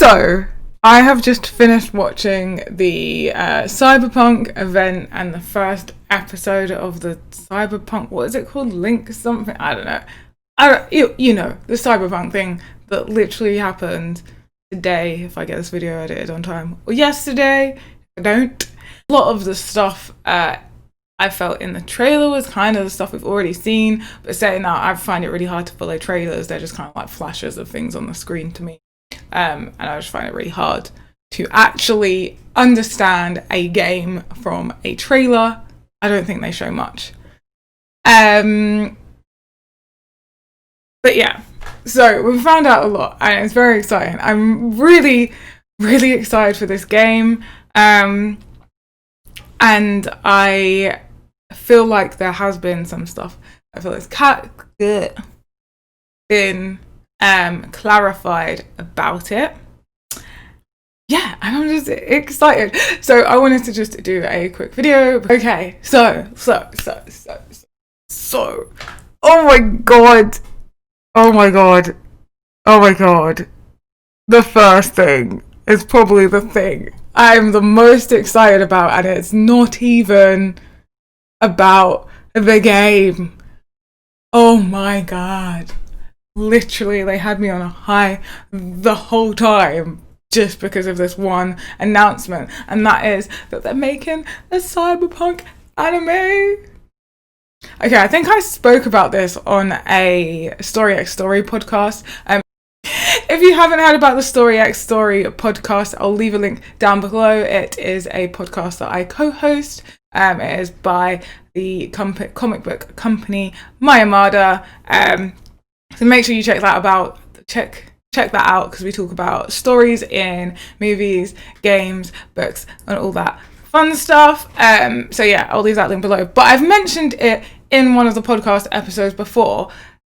So, I have just finished watching the Cyberpunk event and the first episode of the Cyberpunk, what is it called? Link something? I don't know. You know, the Cyberpunk thing that literally happened today, if I get this video edited on time, or yesterday, I don't. A lot of the stuff I felt in the trailer was kind of the stuff we've already seen, but saying that, I find it really hard to follow trailers. They're just kind of like flashes of things on the screen to me. And I just find it really hard to actually understand a game from a trailer. I don't think they show much. But yeah, so we found out a lot and it's very exciting. I'm really, really excited for this game. And I feel like there has been some stuff. I feel it's been clarified about it. Yeah, and I'm just excited. So I wanted to just do a quick video. Okay, so oh my god. The first thing is probably the thing I'm the most excited about, and it's not even about the game. Oh my god. Literally, they had me on a high the whole time just because of this one announcement, and that is that they're making a Cyberpunk anime. Okay, I think I spoke about this on a Story X Story podcast. If you haven't heard about the Story X Story podcast, I'll leave a link down below. It is a podcast that I co-host. It is by the comic book company Mayamada. So make sure you check that out because we talk about stories in movies, games, books, and all that fun stuff. So yeah, I'll leave that link below. But I've mentioned it in one of the podcast episodes before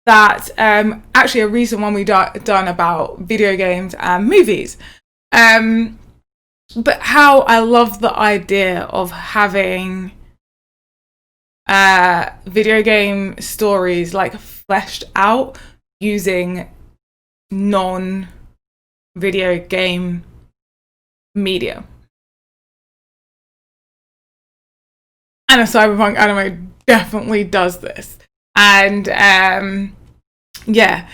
that actually a recent one we done about video games and movies. But how I love the idea of having video game stories like fleshed out using non-video game media. And a Cyberpunk anime definitely does this. And yeah.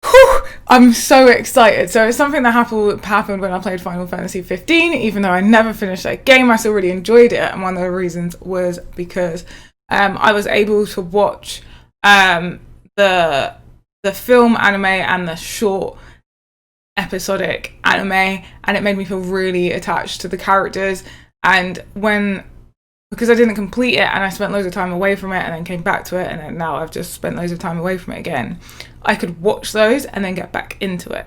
Whew, I'm so excited. So it's something that happened when I played Final Fantasy 15. Even though I never finished that game, I still really enjoyed it. And one of the reasons was because I was able to watch the film anime and the short episodic anime, and it made me feel really attached to the characters. And because I didn't complete it and I spent loads of time away from it and then came back to it, and then now I've just spent loads of time away from it again, I could watch those and then get back into it.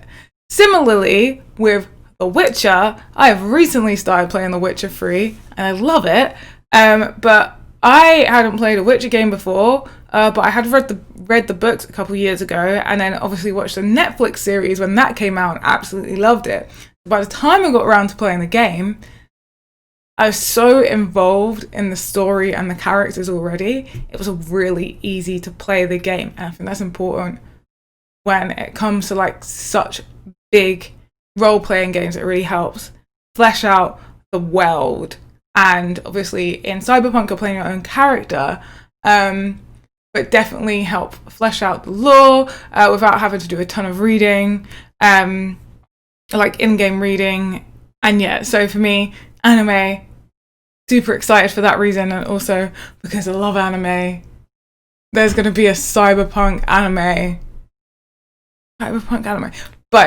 Similarly with The Witcher, I have recently started playing The Witcher 3 and I love it, but I hadn't played a Witcher game before, but I had read the books a couple years ago, and then obviously watched the Netflix series when that came out and absolutely loved it. By the time I got around to playing the game, I was so involved in the story and the characters already, it was really easy to play the game. And I think that's important when it comes to like such big role-playing games. It really helps flesh out the world. And obviously in Cyberpunk you're playing your own character, but definitely help flesh out the lore without having to do a ton of reading, like in-game reading. And yeah, so for me, anime, super excited for that reason, and also because I love anime. There's going to be a Cyberpunk anime, but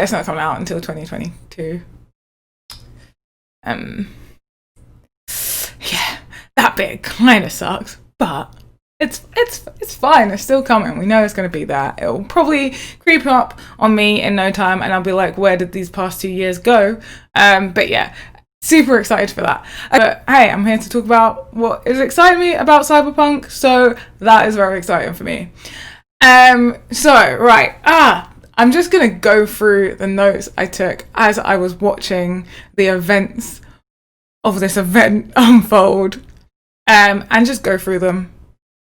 it's not coming out until 2022. Yeah, that bit kind of sucks, but it's fine. It's still coming. We know it's going to be there. It'll probably creep up on me in no time, and I'll be like, where did these past 2 years go? But yeah, super excited for that. But hey, I'm here to talk about what is exciting me about Cyberpunk, so that is very exciting for me. I'm just gonna go through the notes I took as I was watching the events of this event unfold, and just go through them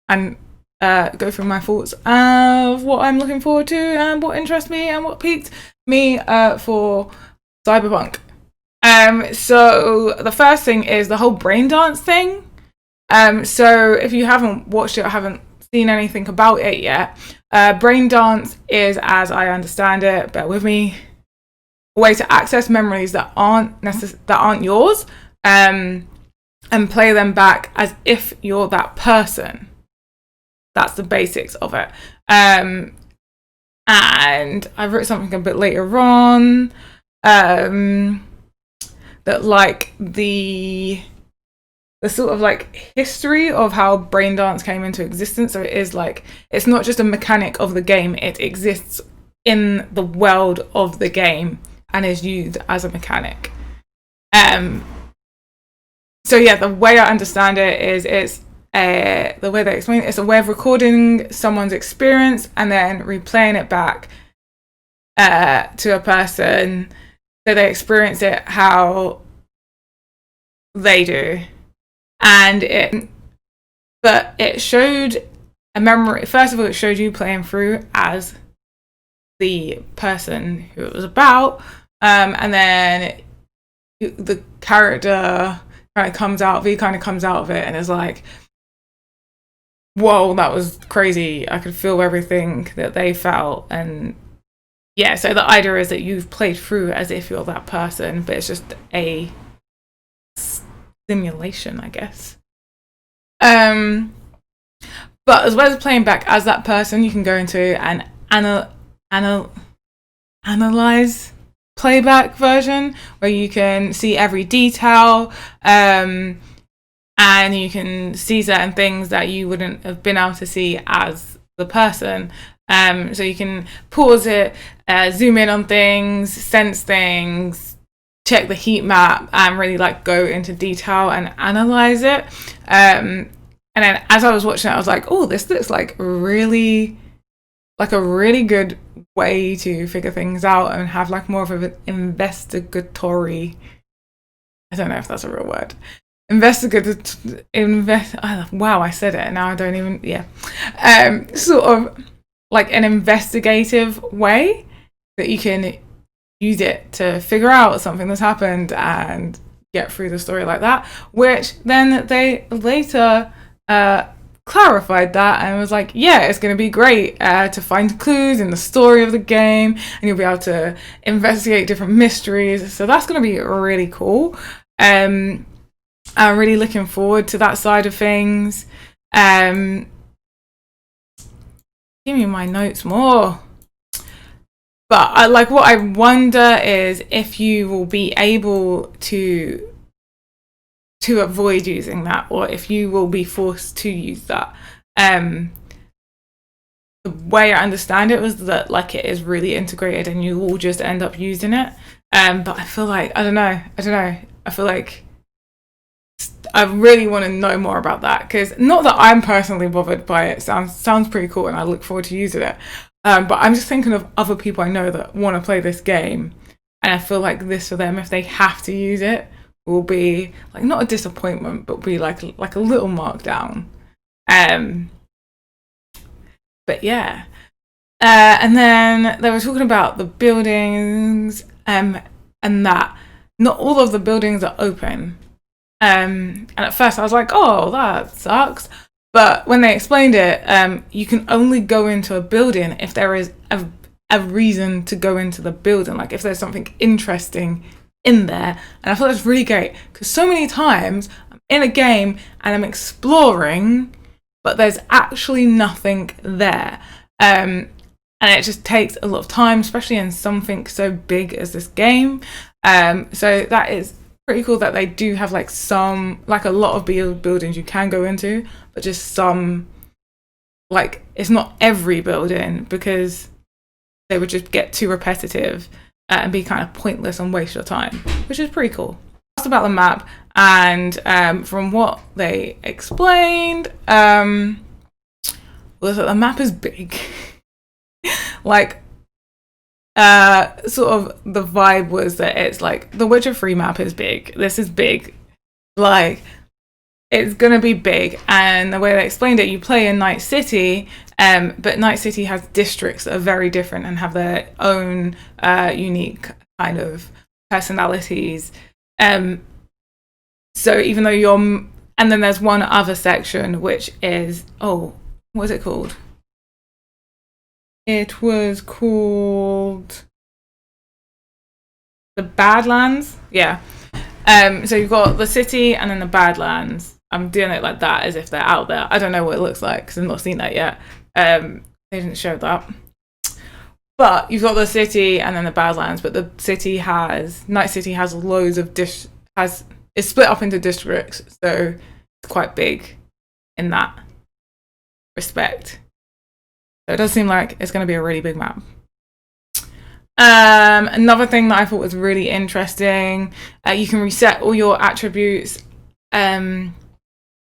and go through my thoughts of what I'm looking forward to and what interests me and what piqued me for Cyberpunk. So the first thing is the whole brain dance thing. So if you haven't watched it or haven't seen anything about it yet, brain dance is, as I understand it, bear with me, a way to access memories that aren't yours, and play them back as if you're that person. That's the basics of it. And I wrote something a bit later on, that like the sort of like history of how brain dance came into existence. So it is like, it's not just a mechanic of the game, it exists in the world of the game and is used as a mechanic. So yeah, the way I understand it is the way they explain it, it's a way of recording someone's experience and then replaying it back to a person so they experience it how they do. And it showed a memory. First of all, it showed you playing through as the person who it was about, and then the character kind of comes out of it and is like, whoa, that was crazy. I could feel everything that they felt. And yeah, so the idea is that you've played through as if you're that person, but it's just a simulation, I guess. But as well as playing back as that person, you can go into an analyze playback version where you can see every detail, and you can see certain things that you wouldn't have been able to see as the person. So you can pause it, zoom in on things, sense things, check the heat map, and really like go into detail and analyze it. And then as I was watching it, I was like, oh, this looks like a really good way to figure things out and have like more of an investigatory, I don't know if that's a real word, wow, I said it, now I don't even, sort of like an investigative way that you can use it to figure out something that's happened and get through the story like that, which then they later clarified that and was like, yeah, it's going to be great to find clues in the story of the game, and you'll be able to investigate different mysteries. So that's going to be really cool. I'm really looking forward to that side of things. Give me my notes more. But what I wonder is if you will be able to avoid using that, or if you will be forced to use that. The way I understand it was that like it is really integrated and you will just end up using it. But I feel like I don't know. I feel like I really want to know more about that, because not that I'm personally bothered by it. Sounds pretty cool, and I look forward to using it. But I'm just thinking of other people I know that want to play this game, and I feel like this for them, if they have to use it, will be like not a disappointment, but be like a little markdown. But yeah, and then they were talking about the buildings, and that not all of the buildings are open. And at first I was like, oh, that sucks. But when they explained it, you can only go into a building if there is a reason to go into the building, like if there's something interesting in there. And I thought that's really great, because so many times I'm in a game and I'm exploring, but there's actually nothing there. And it just takes a lot of time, especially in something so big as this game. So that is pretty cool that they do have like a lot of buildings you can go into, but just some, like it's not every building, because they would just get too repetitive and be kind of pointless and waste your time, which is pretty cool. Asked about the map, and from what they explained, was that the map is big. Like sort of the vibe was that it's like the Witcher 3 map is big. This is big. Like it's gonna be big. And the way they explained it, you play in Night City, but Night City has districts that are very different and have their own unique kind of personalities. So even though and then there's one other section which is, what is it called? It was called the Badlands. Yeah. So you've got the city and then the Badlands. I'm doing it like that as if they're out there. I don't know what it looks like because I've not seen that yet. They didn't show that. But you've got the city and then the Badlands. But the city Night City has loads of it's split up into districts, so it's quite big in that respect. So it does seem like it's going to be a really big map. Another thing that I thought was really interesting, you can reset all your attributes so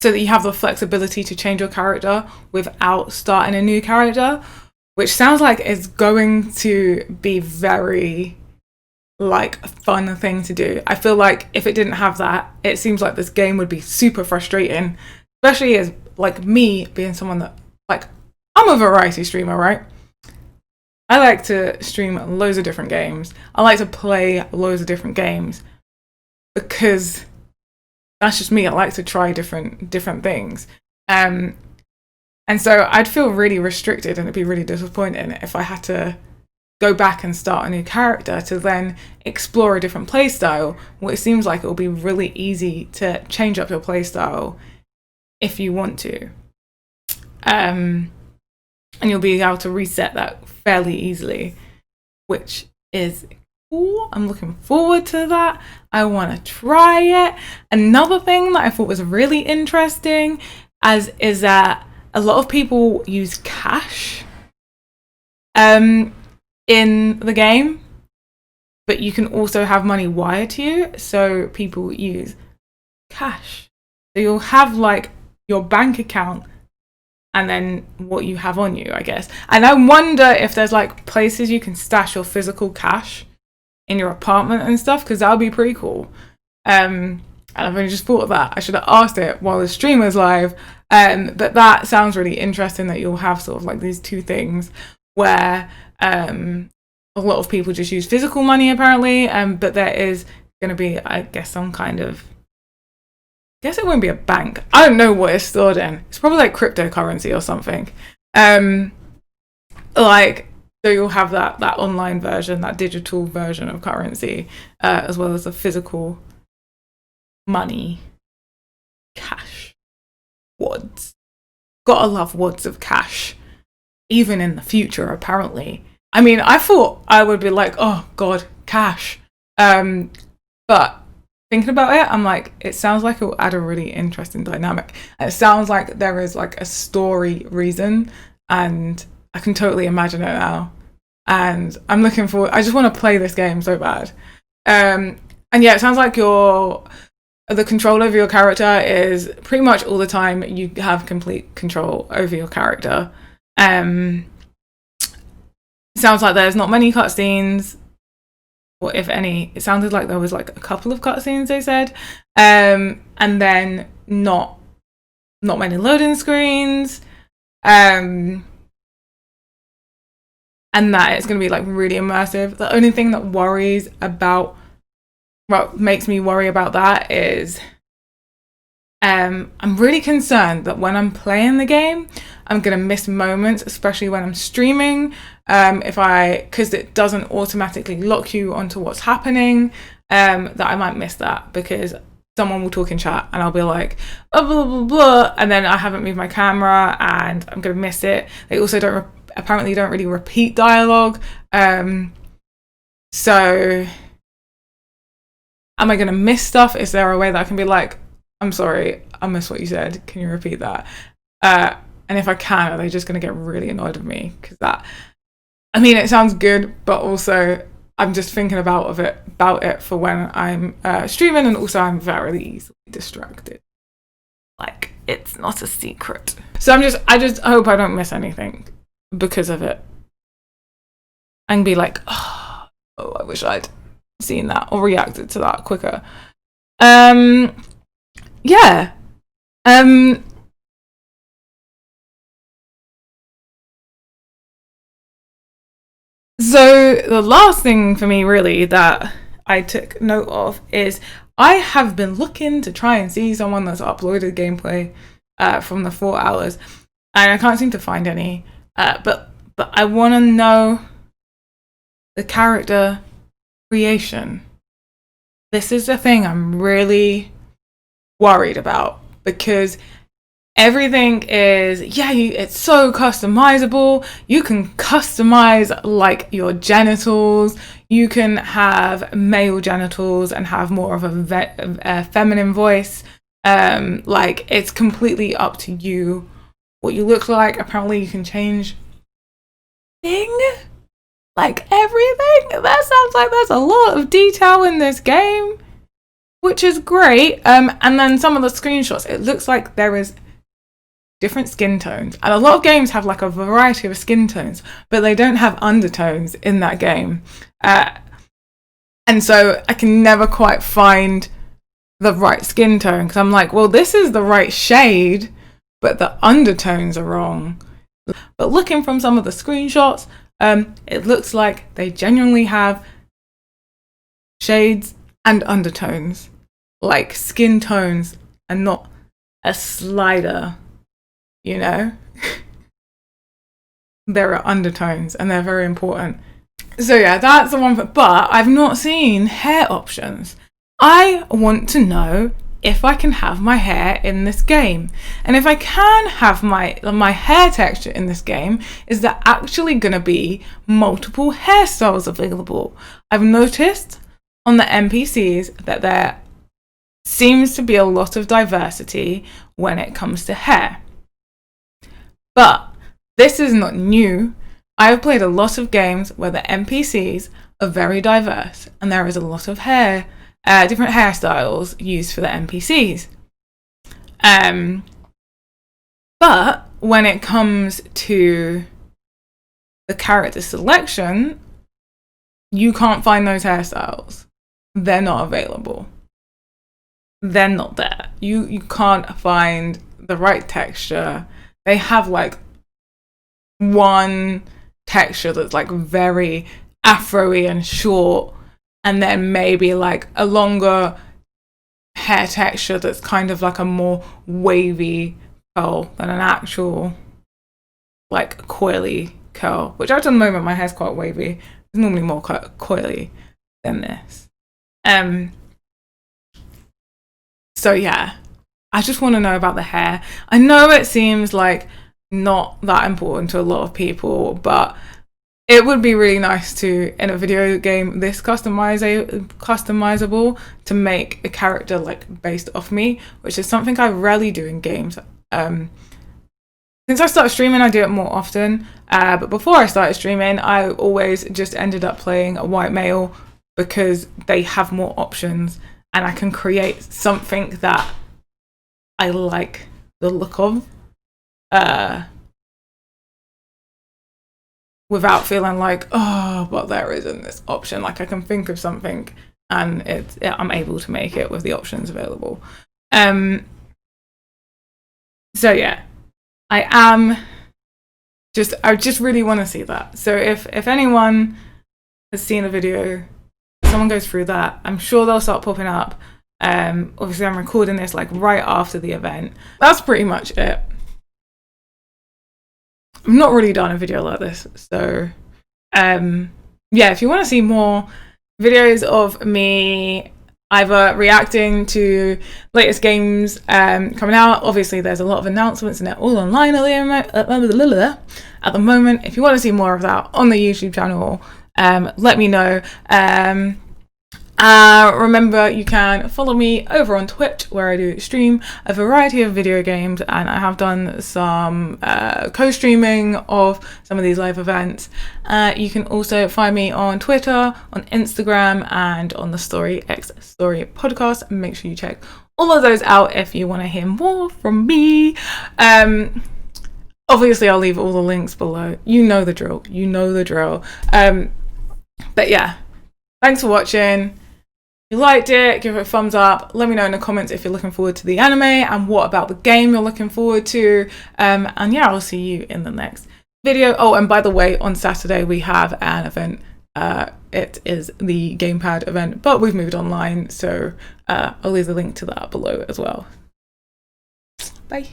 that you have the flexibility to change your character without starting a new character, which sounds like it's going to be very like a fun thing to do. I feel like if it didn't have that, it seems like this game would be super frustrating, especially as like me being someone that like, I'm a variety streamer, right? I like to stream loads of different games. I like to play loads of different games because that's just me. I like to try different things. And so I'd feel really restricted and it'd be really disappointing if I had to go back and start a new character to then explore a different playstyle. Well, it seems like it will be really easy to change up your playstyle if you want to. And you'll be able to reset that fairly easily, which is cool. I'm looking forward to that. I want to try it. Another thing that I thought was really interesting is that a lot of people use cash in the game, but you can also have money wired to you, so people use cash. So you'll have like your bank account and then what you have on you, I guess. And I wonder if there's like places you can stash your physical cash in your apartment and stuff, because that would be pretty cool. And I've only just thought of that. I should have asked it while the stream was live. But that sounds really interesting that you'll have sort of like these two things where a lot of people just use physical money apparently, but there is going to be, I guess, some kind of, I guess it won't be a bank. I don't know what it's stored in. It's probably like cryptocurrency or something. Like, so you'll have that online version, that digital version of currency, as well as the physical money, cash, wads. Gotta love wads of cash, even in the future, apparently. I mean, I thought I would be like, oh God, cash. But thinking about it, I'm like, it sounds like it will add a really interesting dynamic. And it sounds like there is like a story reason, and I can totally imagine it now. And I'm looking forward. I just want to play this game so bad. And yeah, it sounds like the control over your character is pretty much all the time you have complete control over your character. Sounds like there's not many cutscenes, or if any. It sounded like there was like a couple of cutscenes, they said, and then not many loading screens, and that it's going to be like really immersive. The only thing that makes me worry about that is I'm really concerned that when I'm playing the game, I'm going to miss moments, especially when I'm streaming, because it doesn't automatically lock you onto what's happening, that I might miss that because someone will talk in chat and I'll be like, blah, blah, blah, blah, and then I haven't moved my camera and I'm going to miss it. They also apparently don't really repeat dialogue. So am I going to miss stuff? Is there a way that I can be like, I'm sorry, I missed what you said. Can you repeat that? And if I can, are they just going to get really annoyed with me? Because I mean, it sounds good, but also I'm just thinking about it for when I'm streaming, and also I'm very easily distracted. Like, it's not a secret. So I just hope I don't miss anything because of it. And be like, oh, I wish I'd seen that or reacted to that quicker. Yeah. So the last thing for me really that I took note of is I have been looking to try and see someone that's uploaded gameplay from the 4 hours, and I can't seem to find any. But I want to know the character creation. This is the thing I'm really worried about, because everything is, it's so customizable. You can customize like your genitals. You can have male genitals and have more of a feminine voice. Like, it's completely up to you what you look like. Apparently you can change like everything. That sounds like there's a lot of detail in this game, which is great. And then some of the screenshots, it looks like there is different skin tones, and a lot of games have like a variety of skin tones, but they don't have undertones in that game, and so I can never quite find the right skin tone, because I'm like, well, this is the right shade, but the undertones are wrong. But looking from some of the screenshots, it looks like they genuinely have shades and undertones, like skin tones, and not a slider. You know, there are undertones and they're very important. So yeah, that's the one. But I've not seen hair options. I want to know if I can have my hair in this game. And if I can have my hair texture in this game, is there actually going to be multiple hairstyles available? I've noticed on the NPCs that there seems to be a lot of diversity when it comes to hair. But this is not new. I have played a lot of games where the NPCs are very diverse, and there is a lot of different hairstyles used for the NPCs. But when it comes to the character selection, you can't find those hairstyles. They're not available. They're not there. You can't find the right texture. They have like one texture that's like very afro-y and short, and then maybe like a longer hair texture that's kind of like a more wavy curl than an actual like coily curl, which at the moment my hair's quite wavy. It's normally more coily than this. So yeah, I just want to know about the hair. I know it seems like not that important to a lot of people, but it would be really nice to, in a video game this customizable, to make a character like based off me, which is something I rarely do in games. Since I started streaming, I do it more often, but before I started streaming, I always just ended up playing a white male because they have more options and I can create something that I like the look of, without feeling like, oh, but there isn't this option. Like, I can think of something and I'm able to make it with the options available. So yeah, I just really want to see that. So if anyone has seen a video, someone goes through that, I'm sure they'll start popping up. Obviously I'm recording this like right after the event. That's pretty much it. I've not really done a video like this, so yeah, if you want to see more videos of me either reacting to latest games coming out, obviously there's a lot of announcements and they're all online at the moment. If you want to see more of that on the YouTube channel, let me know. Remember, you can follow me over on Twitch, where I do stream a variety of video games, and I have done some co-streaming of some of these live events. You can also find me on Twitter, on Instagram, and on the Story X Story podcast. Make sure you check all of those out if you want to hear more from me. Obviously I'll leave all the links below. You know the drill. But yeah, thanks for watching. If you liked it, give it a thumbs up. Let me know in the comments if you're looking forward to the anime and what about the game you're looking forward to. And yeah, I'll see you in the next video. Oh, and by the way, on Saturday we have an event it is the gamepad event, but we've moved online, so I'll leave the link to that below as well. Bye.